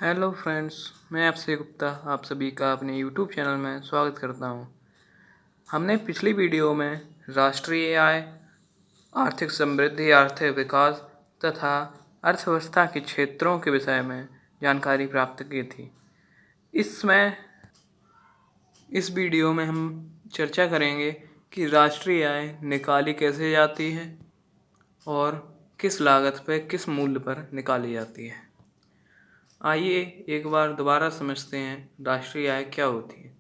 Hello friends, मैं आपसे गुप्ता आप सभी का अपने यूट्यूब चैनल में स्वागत करता हूं। हमने पिछली वीडियो में राष्ट्रीय आय, आर्थिक समृद्धि, आर्थिक विकास तथा अर्थव्यवस्था के क्षेत्रों के विषय में जानकारी प्राप्त की थी। इस वीडियो में हम चर्चा करेंगे कि राष्ट्रीय आय निकाली कैसे जाती है और किस लागत पर, किस मूल्य पर निकाली जाती है। आइए एक बार दोबारा समझते हैं राष्ट्रीय आय क्या होती है।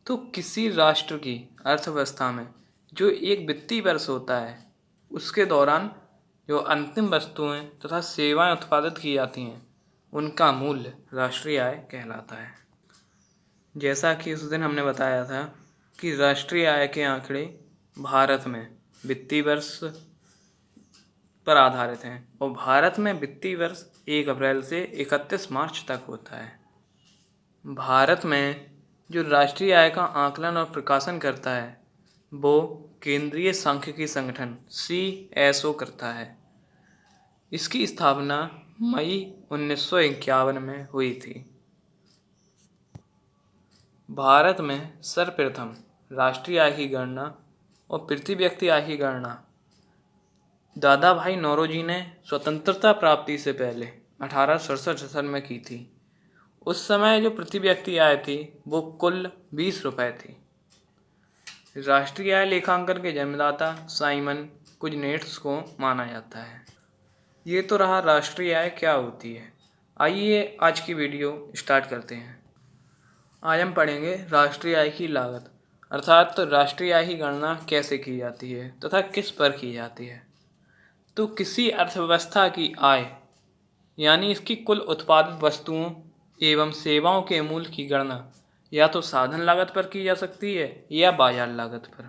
तो किसी राष्ट्र की अर्थव्यवस्था में जो एक वित्तीय वर्ष होता है उसके दौरान जो अंतिम वस्तुएं तथा सेवाएं उत्पादित की जाती हैं उनका मूल्य राष्ट्रीय आय कहलाता है। जैसा कि उस दिन हमने बताया था कि राष्ट्रीय आय के आंकड़े भारत में वित्तीय वर्ष पर आधारित हैं और भारत में वित्तीय वर्ष 1 अप्रैल से 31 मार्च तक होता है। भारत में जो राष्ट्रीय आय का आकलन और प्रकाशन करता है वो केंद्रीय सांख्यिकी संगठन CSO करता है। इसकी स्थापना मई 1951 में हुई थी। भारत में सर्वप्रथम राष्ट्रीय आय की गणना और प्रति व्यक्ति आय की गणना दादा भाई नौरोजी ने स्वतंत्रता प्राप्ति से पहले 1867 में की थी। उस समय जो प्रति व्यक्ति आय थी वो कुल 20 रुपये थी। राष्ट्रीय आय लेखांकन के जन्मदाता साइमन कुजनेट्स को माना जाता है। ये तो रहा राष्ट्रीय आय क्या होती है। आइए आज की वीडियो स्टार्ट करते हैं। आज हम पढ़ेंगे राष्ट्रीय आय की लागत, अर्थात राष्ट्रीय आय की गणना कैसे की जाती है तथा किस पर की जाती है। तो किसी अर्थव्यवस्था की आय यानी इसकी कुल उत्पादित वस्तुओं एवं सेवाओं के मूल्य की गणना या तो साधन लागत पर की जा सकती है या बाजार लागत पर।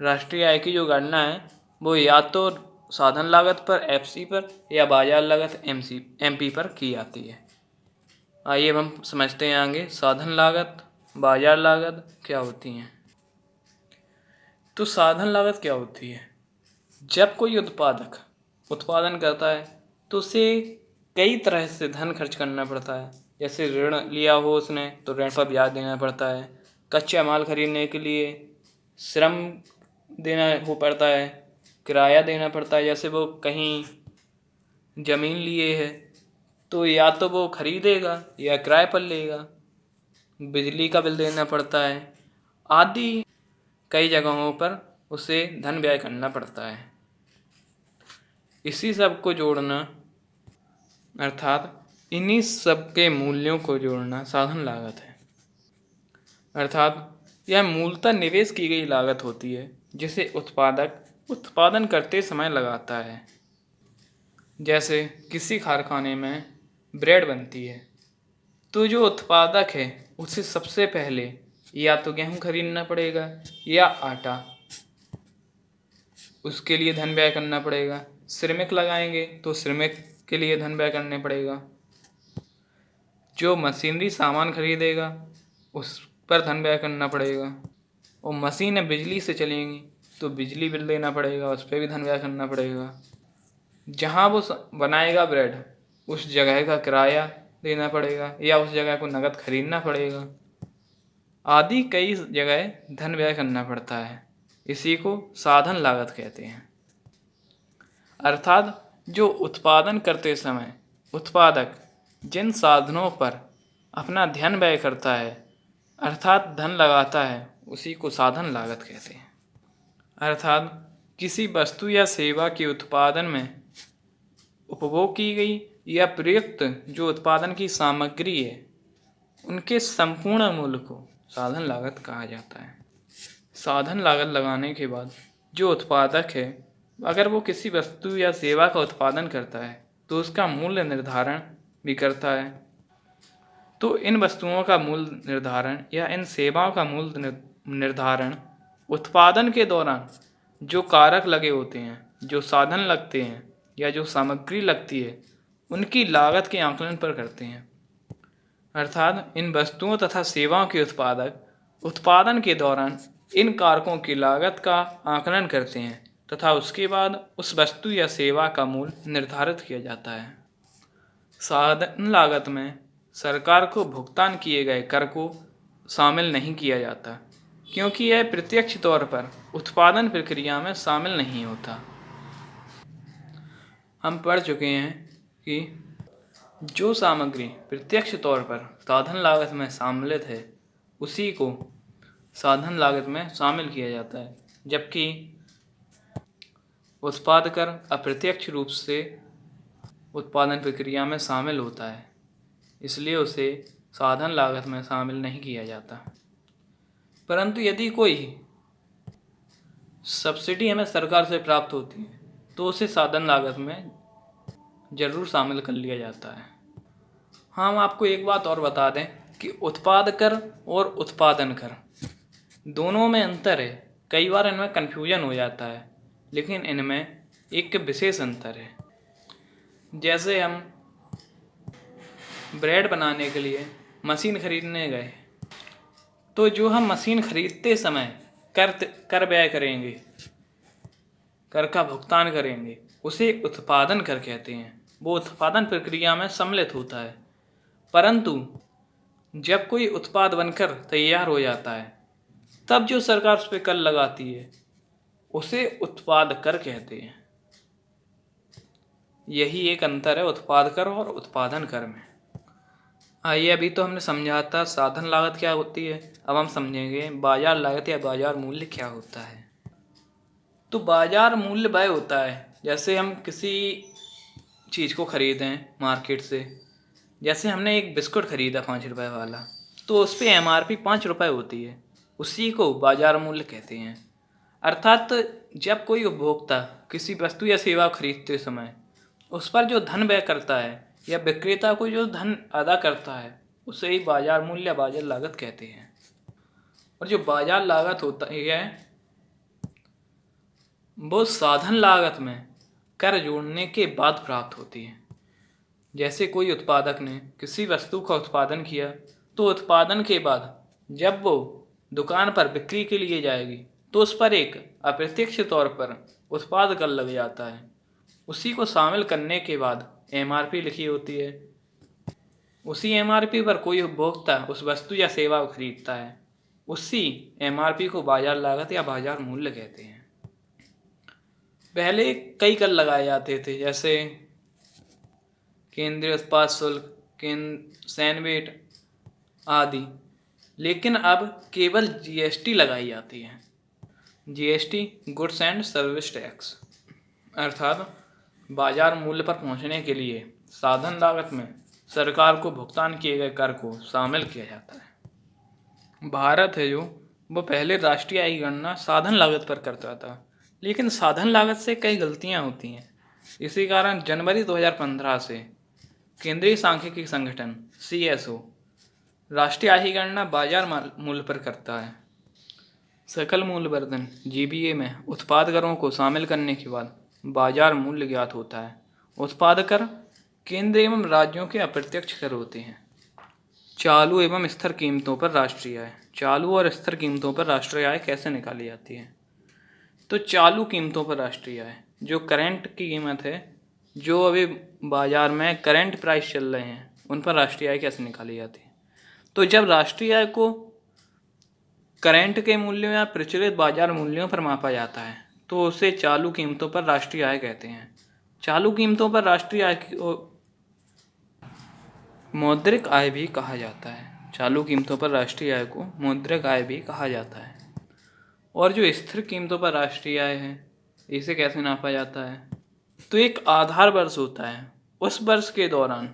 राष्ट्रीय आय की जो गणना है वो या तो साधन लागत पर FC पर या बाजार लागत MP पर की जाती है। आइए अब हम समझते हैं आगे साधन लागत, बाजार लागत क्या होती हैं। तो साधन लागत क्या होती है? जब कोई उत्पादक उत्पादन करता है तो उसे कई तरह से धन खर्च करना पड़ता है। जैसे ऋण लिया हो उसने तो ऋण पर ब्याज देना पड़ता है, कच्चा माल खरीदने के लिए श्रम देना हो पड़ता है, किराया देना पड़ता है। जैसे वो कहीं ज़मीन लिए है तो या तो वो खरीदेगा या किराए पर लेगा, बिजली का बिल देना पड़ता है आदि कई जगहों पर उसे धन व्यय करना पड़ता है। इसी सब को जोड़ना अर्थात इन्हीं सब के मूल्यों को जोड़ना साधन लागत है। अर्थात यह मूलतः निवेश की गई लागत होती है जिसे उत्पादक उत्पादन करते समय लगाता है। जैसे किसी कारखाने में ब्रेड बनती है तो जो उत्पादक है उसे सबसे पहले या तो गेहूं खरीदना पड़ेगा या आटा, उसके लिए धन व्यय करना पड़ेगा। श्रमिक लगाएंगे तो श्रमिक के लिए धन व्यय करने पड़ेगा। जो मशीनरी सामान खरीदेगा उस पर धन व्यय करना पड़ेगा और मशीनें बिजली से चलेंगी तो बिजली बिल देना पड़ेगा, उस पर भी धन व्यय करना पड़ेगा। जहाँ वो बनाएगा ब्रेड उस जगह का किराया देना पड़ेगा या उस जगह को नगद खरीदना पड़ेगा आदि कई जगह धन व्यय करना पड़ता है। इसी को साधन लागत कहते हैं। अर्थात जो उत्पादन करते समय उत्पादक जिन साधनों पर अपना धन व्यय करता है अर्थात धन लगाता है उसी को साधन लागत कहते हैं। अर्थात किसी वस्तु या सेवा के उत्पादन में उपभोग की गई या प्रयुक्त जो उत्पादन की सामग्री है उनके संपूर्ण मूल्य को साधन लागत कहा जाता है। साधन लागत लगाने के बाद जो उत्पादक है अगर वो किसी वस्तु या सेवा का उत्पादन करता है तो उसका मूल्य निर्धारण भी करता है। तो इन वस्तुओं का मूल्य निर्धारण या इन सेवाओं का मूल्य निर्धारण उत्पादन के दौरान जो कारक लगे होते हैं, जो साधन लगते हैं या जो सामग्री लगती है उनकी लागत के आकलन पर करते हैं। अर्थात इन वस्तुओं तथा सेवाओं के उत्पादक उत्पादन के दौरान इन कारकों की लागत का आकलन करते हैं तथा उसके बाद उस वस्तु या सेवा का मूल्य निर्धारित किया जाता है। साधन लागत में सरकार को भुगतान किए गए कर को शामिल नहीं किया जाता, क्योंकि यह प्रत्यक्ष तौर पर उत्पादन प्रक्रिया में शामिल नहीं होता। हम पढ़ चुके हैं कि जो सामग्री प्रत्यक्ष तौर पर साधन लागत में सम्मिलित है उसी को साधन लागत में शामिल किया जाता है, जबकि उत्पाद कर अप्रत्यक्ष रूप से उत्पादन प्रक्रिया में शामिल होता है, इसलिए उसे साधन लागत में शामिल नहीं किया जाता। परंतु यदि कोई सब्सिडी हमें सरकार से प्राप्त होती है तो उसे साधन लागत में ज़रूर शामिल कर लिया जाता है। हम आपको एक बात और बता दें कि उत्पाद कर और उत्पादन कर दोनों में अंतर है। कई बार इनमें कन्फ्यूजन हो जाता है, लेकिन इनमें एक विशेष अंतर है। जैसे हम ब्रेड बनाने के लिए मशीन खरीदने गए, तो जो हम मशीन खरीदते समय कर व्यय करेंगे, कर का भुगतान करेंगे, उसे उत्पादन कर कहते हैं। वो उत्पादन प्रक्रिया में सम्मिलित होता है। परंतु जब कोई उत्पाद बनकर तैयार हो जाता है तब जो सरकार उस पर कर लगाती है उसे उत्पाद कर कहते हैं। यही एक अंतर है उत्पाद कर और उत्पादन कर में। आइए, अभी तो हमने समझा था साधन लागत क्या होती है, अब हम समझेंगे बाजार लागत या बाजार मूल्य क्या होता है। तो बाजार मूल्य वह होता है, जैसे हम किसी चीज़ को खरीदें मार्केट से। जैसे हमने एक बिस्कुट खरीदा 5 रुपए वाला, तो उस पर MRP 5 रुपए होती है, उसी को बाजार मूल्य कहते हैं। अर्थात जब कोई उपभोक्ता किसी वस्तु या सेवा खरीदते समय उस पर जो धन व्यय करता है या विक्रेता को जो धन अदा करता है उसे ही बाजार मूल्य या बाजार लागत कहते हैं। और जो बाजार लागत होता है वो साधन लागत में कर जोड़ने के बाद प्राप्त होती है। जैसे कोई उत्पादक ने किसी वस्तु का उत्पादन किया, तो उत्पादन के बाद जब वो दुकान पर बिक्री के लिए जाएगी तो उस पर एक अप्रत्यक्ष तौर पर उत्पाद कर लग जाता है। उसी को शामिल करने के बाद MRP लिखी होती है। उसी MRP पर कोई उपभोक्ता उस वस्तु या सेवा को खरीदता है। उसी MRP को बाजार लागत या बाजार मूल्य कहते हैं। पहले कई कर लगाए जाते थे, जैसे केंद्रीय उत्पाद शुल्क, सैनवेट आदि, लेकिन अब केवल GST लगाई जाती है। GST goods and service tax, अर्थात बाजार मूल्य पर पहुंचने के लिए साधन लागत में सरकार को भुगतान किए गए कर को शामिल किया जाता है। भारत है जो वो पहले राष्ट्रीय आय की गणना साधन लागत पर करता था, लेकिन साधन लागत से कई गलतियां होती हैं। इसी कारण जनवरी 2015 से केंद्रीय सांख्यिकी संगठन CSO राष्ट्रीय आय की गणना बाजार मूल्य पर करता है। सकल मूल्य वर्धन GBA में उत्पाद करों को शामिल करने के बाद बाजार मूल्य ज्ञात होता है। उत्पाद कर केंद्र एवं राज्यों के अप्रत्यक्ष कर होते हैं। चालू एवं स्थिर कीमतों पर राष्ट्रीय आय। चालू और स्थिर कीमतों पर राष्ट्रीय आय कैसे निकाली जाती है? तो चालू कीमतों पर राष्ट्रीय आय, जो करंट की कीमत है, जो अभी बाजार में करंट प्राइस चल रहे हैं, उन पर राष्ट्रीय आय कैसे निकाली जाती है? तो जब राष्ट्रीय आय को करंट के मूल्यों या प्रचलित बाजार मूल्यों पर मापा जाता है तो उसे चालू कीमतों पर राष्ट्रीय आय कहते हैं। चालू कीमतों पर राष्ट्रीय आय को मौद्रिक आय भी कहा जाता है। चालू कीमतों पर राष्ट्रीय आय को मौद्रिक आय भी कहा जाता है। और जो स्थिर कीमतों पर राष्ट्रीय आय है, इसे कैसे नापा जाता है? तो एक आधार वर्ष होता है, उस वर्ष के दौरान,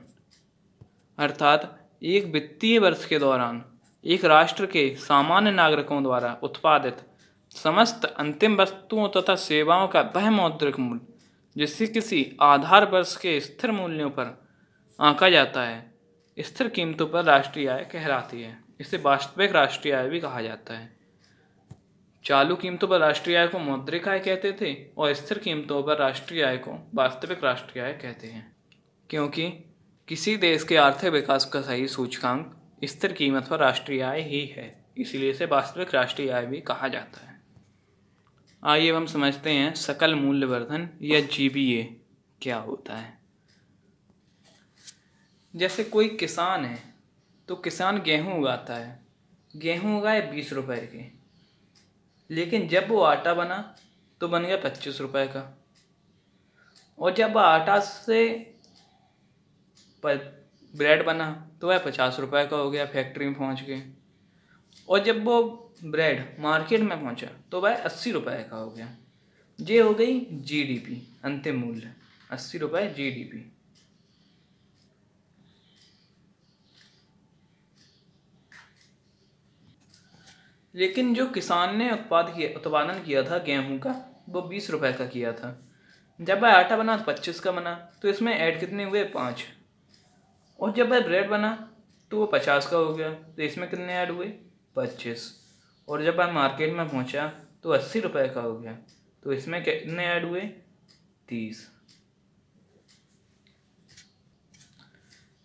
अर्थात एक वित्तीय वर्ष के दौरान एक राष्ट्र के सामान्य नागरिकों द्वारा उत्पादित समस्त अंतिम वस्तुओं तथा सेवाओं का वह मौद्रिक मूल्य जिससे किसी आधार वर्ष के स्थिर मूल्यों पर आंका जाता है, स्थिर कीमतों पर राष्ट्रीय आय कहलाती है। इसे वास्तविक राष्ट्रीय आय भी कहा जाता है। चालू कीमतों पर राष्ट्रीय आय को मौद्रिक आय कहते थे और स्थिर कीमतों पर राष्ट्रीय आय को वास्तविक राष्ट्रीय आय कहते हैं, क्योंकि किसी देश के आर्थिक विकास का सही सूचकांक स्थिर कीमत पर राष्ट्रीय आय ही है, इसलिए इसे वास्तविक राष्ट्रीय आय भी कहा जाता है। आइए हम समझते हैं सकल मूल्य वर्धन या GBA क्या होता है। जैसे कोई किसान है तो किसान गेहूँ उगाता है, गेहूँ उगाए 20 रुपए के, लेकिन जब वो आटा बना तो बन गया 25 रुपए का। और जब आटा से ब्रेड बना तो वह 50 रुपए का हो गया फैक्ट्री में पहुंच के। और जब वो ब्रेड मार्केट में पहुंचा तो वह 80 रुपए का हो गया। ये हो गई जीडीपी, अंतिम मूल्य 80 रुपए जीडीपी। लेकिन जो किसान ने उत्पादन किया था गेहूं का, वो 20 रुपए का किया था। जब वह आटा बना तो 25 का बना, तो इसमें ऐड कितने हुए? 5। और जब वह ब्रेड बना तो वो 50 का हो गया, तो इसमें कितने ऐड हुए? 25। और जब वह मार्केट में पहुंचा तो 80 रुपए का हो गया, तो इसमें कितने ऐड हुए? 30।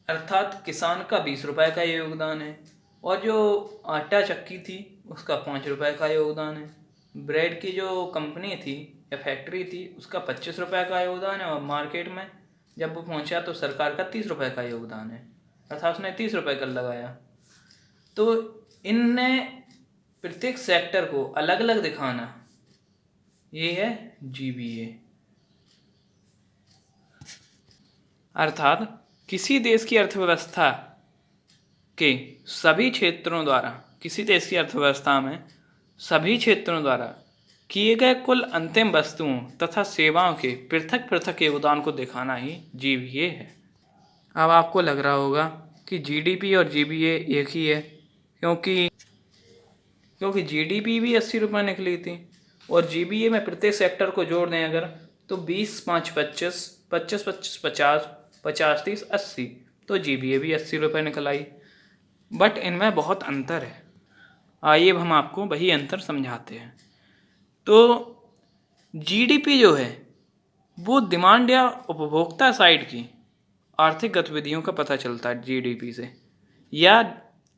अर्थात किसान का 20 रुपए का योगदान है, और जो आटा चक्की थी उसका 5 रुपए का योगदान है। ब्रेड की जो कंपनी थी या फैक्ट्री थी उसका 25 रुपए का योगदान है, और मार्केट में जब वो पहुंचा तो सरकार का 30 रुपए का योगदान है, अर्थात उसने 30 रुपए कर लगाया। तो इनने प्रत्येक सेक्टर को अलग अलग दिखाना, ये है जीबीए। अर्थात किसी देश की अर्थव्यवस्था के सभी क्षेत्रों द्वारा, किसी देश की अर्थव्यवस्था में सभी क्षेत्रों द्वारा किए गए कुल अंतिम वस्तुओं तथा सेवाओं के पृथक पृथक योगदान को दिखाना ही जीबीए है। अब आपको लग रहा होगा कि जीडीपी और जीबीए एक ही है, क्योंकि जीडीपी भी 80 रुपये निकली थी, और जीबीए में प्रत्येक सेक्टर को जोड़ दें अगर तो 20, 5, 25, 25, 25, 50, 50, 30, 80, तो जीबीए भी 80 रुपये निकल आई। बट इनमें बहुत अंतर है, आइए अब हम आपको वही अंतर समझाते हैं। तो जीडीपी जो है वो डिमांड या उपभोक्ता साइड की आर्थिक गतिविधियों का पता चलता है जीडीपी से, या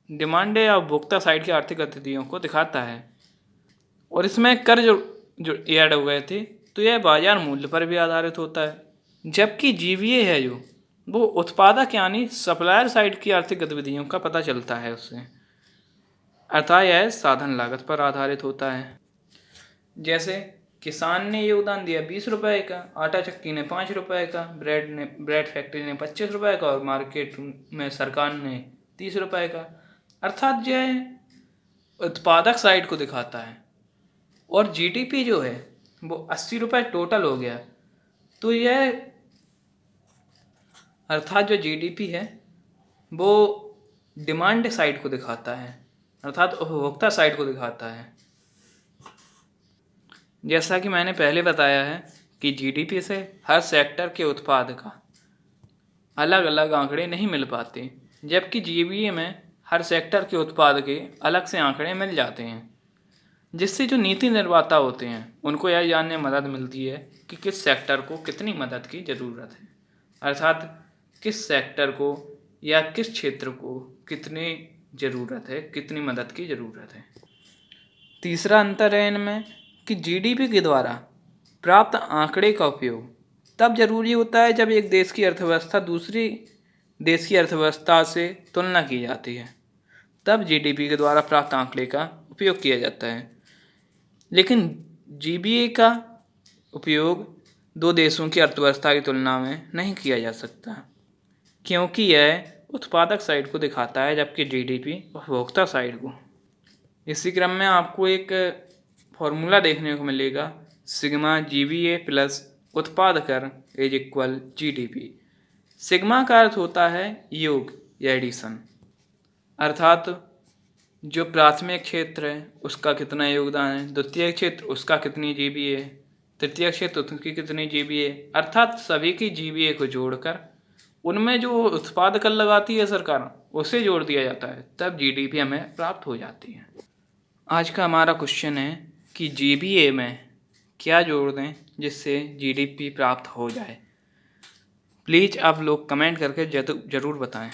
डिमांड या उपभोक्ता साइड की आर्थिक गतिविधियों को दिखाता है। और इसमें कर जो ऐड हो गए थे तो यह बाजार मूल्य पर भी आधारित होता है, जबकि जीवीए है जो वो उत्पादक यानी सप्लायर साइड की आर्थिक गतिविधियों का पता चलता है उससे, अर्थात यह साधन लागत पर आधारित होता है। जैसे किसान ने योगदान दिया 20 रुपए का, आटा चक्की ने 5 रुपए का, ब्रेड फैक्ट्री ने 25 रुपए का, और मार्केट में सरकार ने 30 रुपए का। अर्थात यह उत्पादक साइड को दिखाता है। और जीडीपी जो है वो 80 रुपए टोटल हो गया, तो यह अर्थात जो जीडीपी है वो डिमांड साइड को दिखाता है, अर्थात उपभोक्ता साइड को दिखाता है। जैसा कि मैंने पहले बताया है कि जीडीपी से हर सेक्टर के उत्पाद का अलग अलग आंकड़े नहीं मिल पाते, जबकि जीबीए में हर सेक्टर के उत्पाद के अलग से आंकड़े मिल जाते हैं, जिससे जो नीति निर्माता होते हैं उनको यह जानने में मदद मिलती है कि किस सेक्टर को कितनी मदद की ज़रूरत है, अर्थात किस सेक्टर को या किस क्षेत्र को कितनी ज़रूरत है, कितनी मदद की ज़रूरत है। तीसरा अंतर है इनमें कि जीडीपी के द्वारा प्राप्त आंकड़े का उपयोग तब जरूरी होता है जब एक देश की अर्थव्यवस्था दूसरी देश की अर्थव्यवस्था से तुलना की जाती है, तब जीडीपी के द्वारा प्राप्त आंकड़े का उपयोग किया जाता है। लेकिन जीबीए का उपयोग दो देशों की अर्थव्यवस्था की तुलना में नहीं किया जा सकता, क्योंकि यह उत्पादक साइड को दिखाता है जबकि जीडीपी उपभोक्ता साइड को। इसी क्रम में आपको एक फॉर्मूला देखने को मिलेगा, सिग्मा जीबीए प्लस उत्पाद कर इज इक्वल जीडीपी। सिग्मा का अर्थ होता है योग या एडिशन, अर्थात जो प्राथमिक क्षेत्र है उसका कितना योगदान है, द्वितीय क्षेत्र उसका कितनी जीबीए है, तृतीय क्षेत्र उसकी कितनी जीबीए, अर्थात सभी की जीबीए को जोड़कर उनमें जो उत्पाद कर लगाती है सरकार उसे जोड़ दिया जाता है, तब जीडीपी हमें प्राप्त हो जाती है। आज का हमारा क्वेश्चन है कि जीबीए में क्या जोड़ दें जिससे जीडीपी प्राप्त हो जाए। प्लीज़ आप लोग कमेंट करके ज़रूर बताएं।